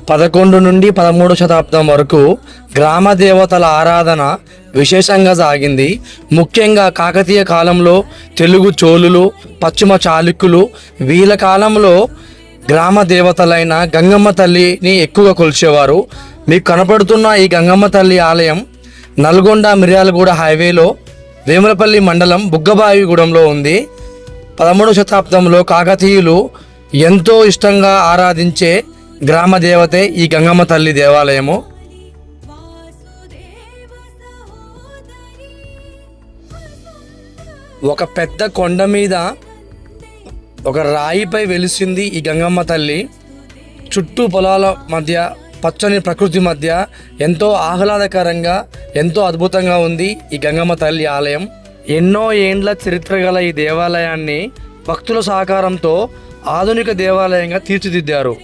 11 నుండి 13 శతాబ్దం వరకు గ్రామ దేవతల ఆరాధన విశేషంగా సాగింది. ముఖ్యంగా కాకతీయ కాలంలో తెలుగు చోళులు, పశ్చిమ చాళుక్యులు వీళ్ళ కాలంలో గ్రామ దేవతలైన గంగమ్మ తల్లిని ఎక్కువగా కొలిచేవారు. మీకు కనపడుతున్న ఈ గంగమ్మ తల్లి ఆలయం నల్గొండ మిర్యాలగూడ హైవేలో వేములపల్లి మండలం బుగ్గబావిగూడెంలో ఉంది. 13వ శతాబ్దంలో కాకతీయులు ఎంతో ఇష్టంగా ఆరాధించే గ్రామ దేవతే ఈ గంగమ్మ తల్లి దేవాలయము. ఒక పెద్ద కొండ మీద ఒక రాయిపై వెలిసింది ఈ గంగమ్మ తల్లి. చుట్టూ పొలాల మధ్య పచ్చని ప్రకృతి మధ్య ఎంతో ఆహ్లాదకరంగా ఎంతో అద్భుతంగా ఉంది ఈ గంగమ్మ తల్లి ఆలయం. ఎన్నో ఏండ్ల చరిత్ర గల ఈ దేవాలయాన్ని భక్తుల సహకారంతో ఆధునిక దేవాలయంగా తీర్చిదిద్దారు.